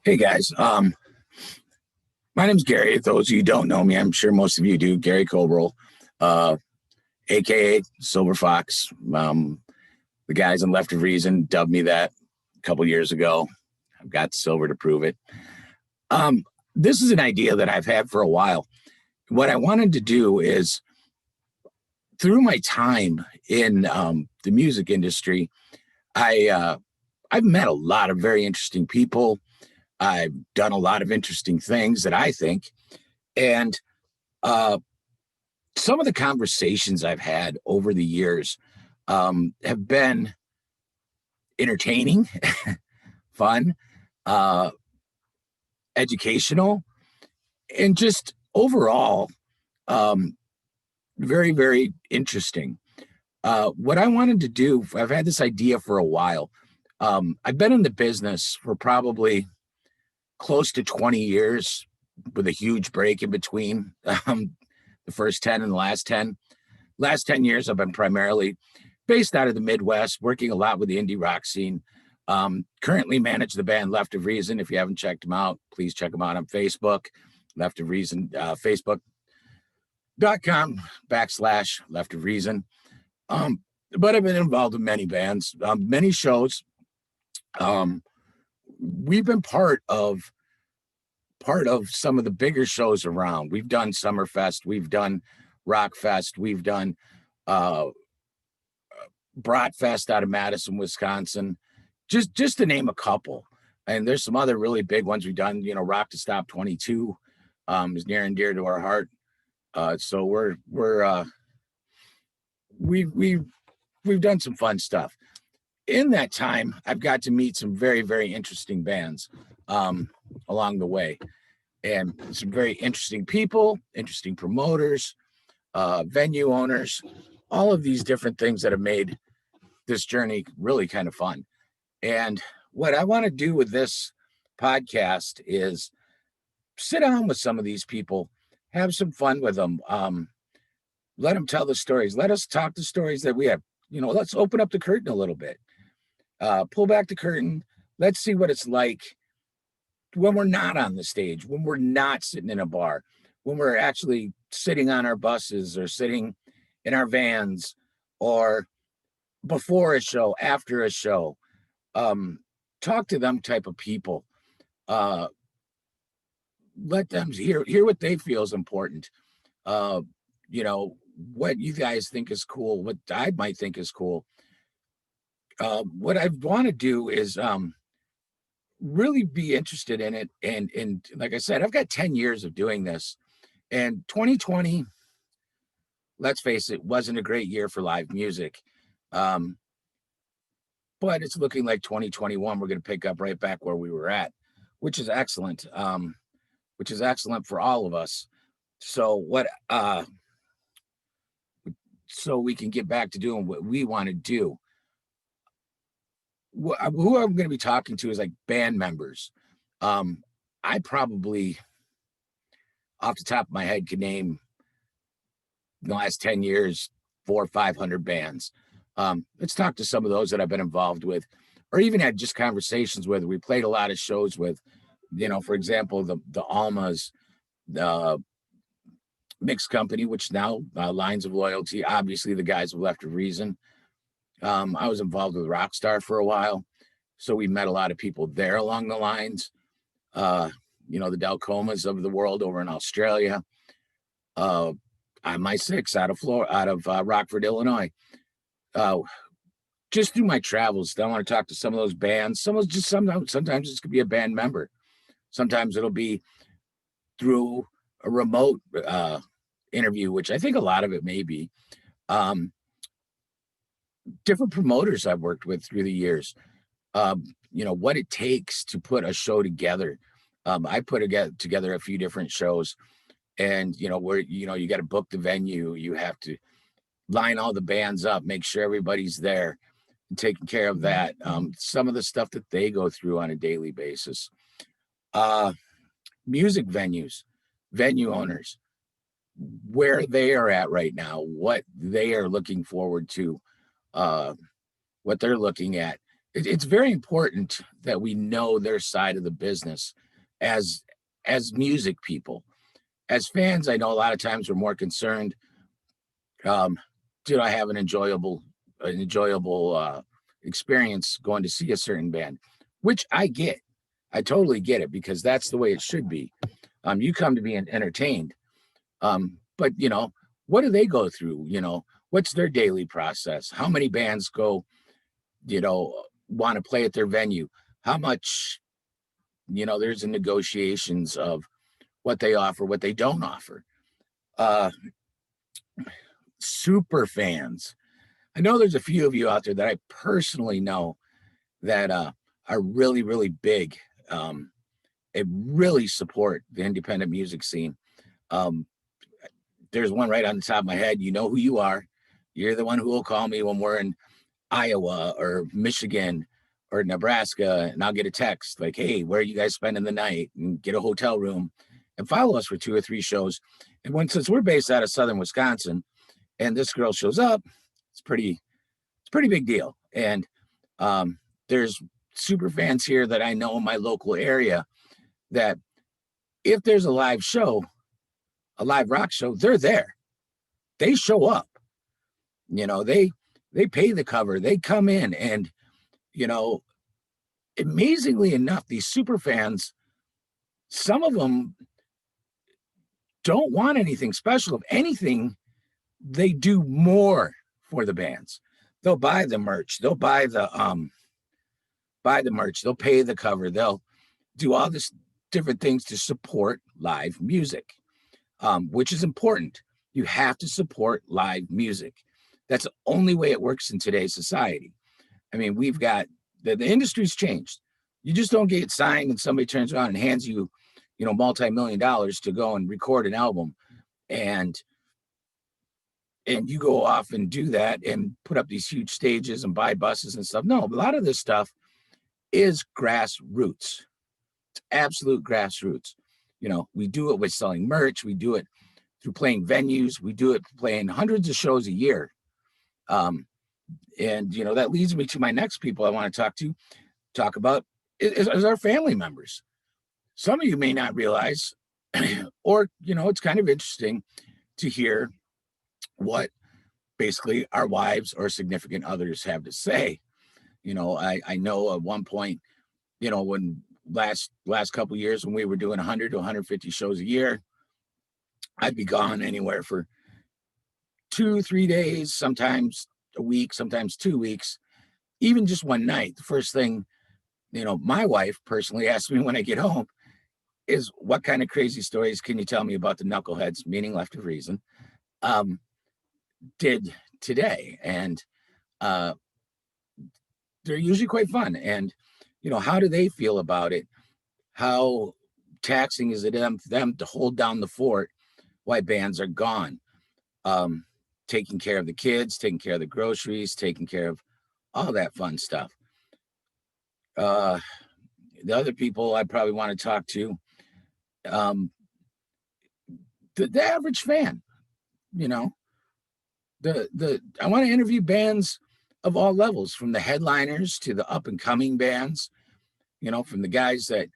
Hey guys, my name's Gary. Those of you who don't know me, I'm sure most of you do. Gary Cobrel, uh, aka Silver Fox. The guys on Left of Reason dubbed me that a couple years ago. I've got silver to prove it. Um, this is an idea that I've had for a while. What I wanted to do is, through my time in the music industry, I've met a lot of very interesting people. I've done a lot of interesting things that I think, and uh, some of the conversations I've had over the years have been entertaining, fun, uh, educational, and just overall um, very, very interesting. What I wanted to do, I've had this idea for a while. I've been in the business for probably close to 20 years with a huge break in between the first 10 and the last 10. Last 10 years, I've been primarily based out of the Midwest, working a lot with the indie rock scene. Currently manage the band Left of Reason. If you haven't checked them out, please check them out on Facebook. Left of Reason, Facebook.com/Left of Reason. But I've been involved in many bands, many shows. We've been part of some of the bigger shows around. We've done Summerfest, we've done Rockfest, we've done uh Bratfest out of Madison, Wisconsin, just to name a couple. And there's some other really big ones we've done. Rock to Stop 22 is near and dear to our heart. So we've done some fun stuff. In that time, I've got to meet some very, very interesting bands along the way, and some very interesting people, interesting promoters, venue owners, all of these different things that have made this journey really kind of fun. And what I want to do with this podcast is sit down with some of these people, have some fun with them, let them tell the stories. Let us talk the stories that we have. Let's open up the curtain a little bit, pull back the curtain. Let's see what it's like when we're not on the stage, when we're not sitting in a bar, when we're actually sitting on our buses or sitting in our vans, or before a show, after a show. Talk to them type of people. Uh, Let them hear what they feel is important. Uh, what you guys think is cool, what I might think is cool. What I want to do is really be interested in it. And like I said, I've got 10 years of doing this. And 2020, let's face it, wasn't a great year for live music. Um, but it's looking like 2021, we're going to pick up right back where we were at, which is excellent. Which is excellent for all of us. So so we can get back to doing what we want to do. Who I'm going to be talking to is like band members. I probably, off the top of my head, can name in the last 10 years 400 or 500 bands. Let's talk to some of those that I've been involved with, or even had just conversations with. We played a lot of shows with, for example, the Almas, the Mixed Company, which now Lines of Loyalty, obviously the guys have Left of Reason. I was involved with Rockstar for a while, so we met a lot of people there along the lines. The Delcomas of the world over in Australia. I-My-6 out of Rockford, Illinois. Just through my travels, I want to talk to some of those bands. Sometimes this could be a band member. Sometimes it'll be through a remote interview, which I think a lot of it may be. Different promoters I've worked with through the years. What it takes to put a show together. I put together a few different shows, and where you got to book the venue, you have to line all the bands up, make sure everybody's there, and taking care of that. Some of the stuff that they go through on a daily basis. Music venues, venue owners, where they are at right now, what they are looking forward to, what they're looking at, it's very important that we know their side of the business as music people. As fans, I know a lot of times we're more concerned, um, did I have an enjoyable experience going to see a certain band, which I get. I totally get it because that's the way it should be. You come to be entertained. But what do they go through? What's their daily process? How many bands go, want to play at their venue? How much, there's a negotiations of what they offer, what they don't offer. Uh, Super fans. I know there's a few of you out there that I personally know that are really, really big and really support the independent music scene. Um, there's one right on the top of my head. You know who you are. You're the one who will call me when we're in Iowa or Michigan or Nebraska, and I'll get a text like, hey, where are you guys spending the night? And get a hotel room and follow us for 2 or 3 shows. And since we're based out of southern Wisconsin and this girl shows up, it's pretty big deal. And there's super fans here that I know in my local area that if there's a live show, a live rock show, they're there. They show up. They pay the cover. They come in, and amazingly enough, these super fans, some of them don't want anything special. If anything, they do more for the bands. They'll buy the merch. They'll buy the merch. They'll pay the cover. They'll do all this different things to support live music, which is important. You have to support live music. That's the only way it works in today's society. I mean, we've got the industry's changed. You just don't get signed and somebody turns around and hands you, multi-million dollars to go and record an album, and you go off and do that and put up these huge stages and buy buses and stuff. No, a lot of this stuff is grassroots. It's absolute grassroots. We do it with selling merch. We do it through playing venues. We do it playing hundreds of shows a year. And that leads me to my next people I want to talk about is our family members. Some of you may not realize, or, it's kind of interesting to hear what basically our wives or significant others have to say. I know at one point, when last couple of years when we were doing 100 to 150 shows a year, I'd be gone anywhere for 2-3 days, sometimes a week, sometimes 2 weeks, even just one night. The first thing, my wife personally asks me when I get home is, what kind of crazy stories can you tell me about the knuckleheads, meaning Left of Reason, did today? And they're usually quite fun. And how do they feel about it? How taxing is it them to hold down the fort while bands are gone? Taking care of the kids, taking care of the groceries, taking care of all that fun stuff. The other people I probably want to talk to, the average fan, I want to interview bands of all levels, from the headliners to the up and coming bands, from the guys that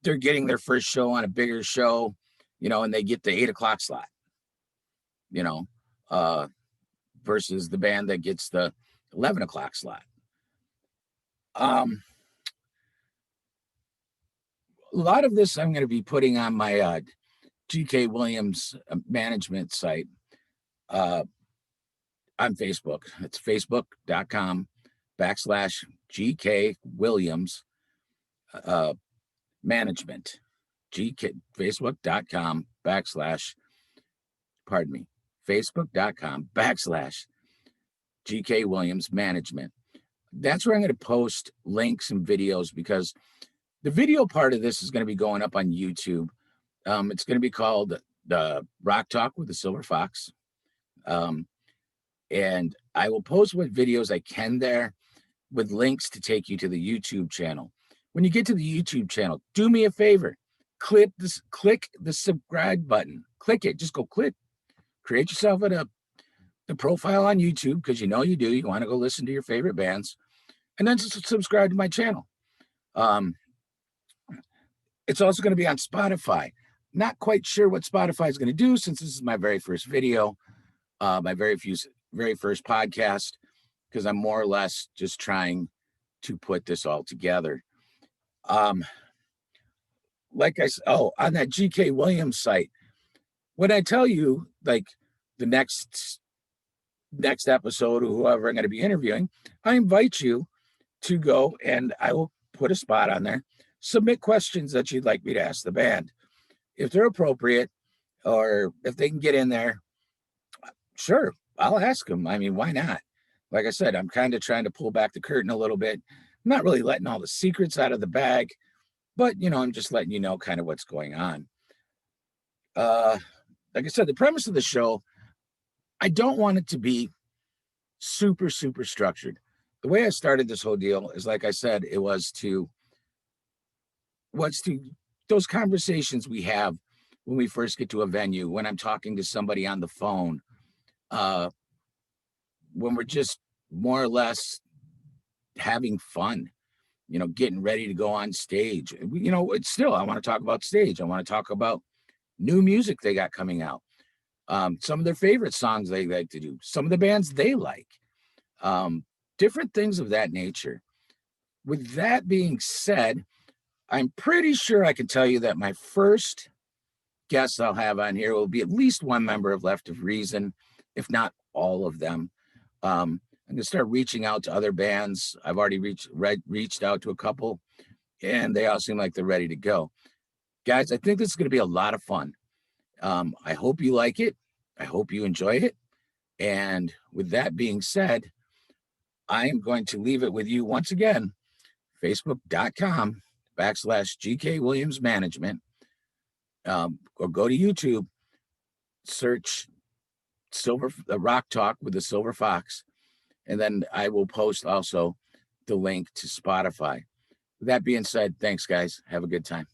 they're getting their first show on a bigger show, and they get the 8 o'clock slot, versus the band that gets the 11 o'clock slot. A lot of this I'm going to be putting on my GK Williams management site on Facebook. It's facebook.com/GK Williams management. Facebook.com/GK Williams management. That's where I'm going to post links and videos, because the video part of this is going to be going up on YouTube. It's going to be called the Rock Talk with the Silver Fox. And I will post what videos I can there with links to take you to the YouTube channel. When you get to the YouTube channel, do me a favor, click the subscribe button, click it, just go click, create yourself the profile on YouTube, because you do, you want to go listen to your favorite bands. and then subscribe to my channel. It's also going to be on Spotify. Not quite sure what Spotify is going to do since this is my very first video, my very first podcast, because I'm more or less just trying to put this all together. Like I said, on that GK Williams site, when I tell you like the next episode or whoever I'm going to be interviewing, I invite you to go and I will put a spot on there. Submit questions that you'd like me to ask the band. If they're appropriate or if they can get in there, sure, I'll ask them. I mean, why not? Like I said, I'm kind of trying to pull back the curtain a little bit. I'm not really letting all the secrets out of the bag, but I'm just letting you know kind of what's going on. Like I said, the premise of the show, I don't want it to be super, super structured. The way I started this whole deal is, like I said, it was to those conversations we have when we first get to a venue, when I'm talking to somebody on the phone, when we're just more or less having fun, getting ready to go on stage. It's still, I want to talk about stage. I want to talk about new music they got coming out. Some of their favorite songs they like to do, some of the bands they like, different things of that nature. With that being said, I'm pretty sure I can tell you that my first guest I'll have on here will be at least one member of Left of Reason, if not all of them. I'm going to start reaching out to other bands. I've already reached out to a couple, and they all seem like they're ready to go. Guys, I think this is going to be a lot of fun. I hope you like it. I hope you enjoy it. And with that being said, I am going to leave it with you once again, facebook.com/GK Williams Management, or go to YouTube, search Rock Talk with the Silver Fox, and then I will post also the link to Spotify. With that being said, thanks guys. Have a good time.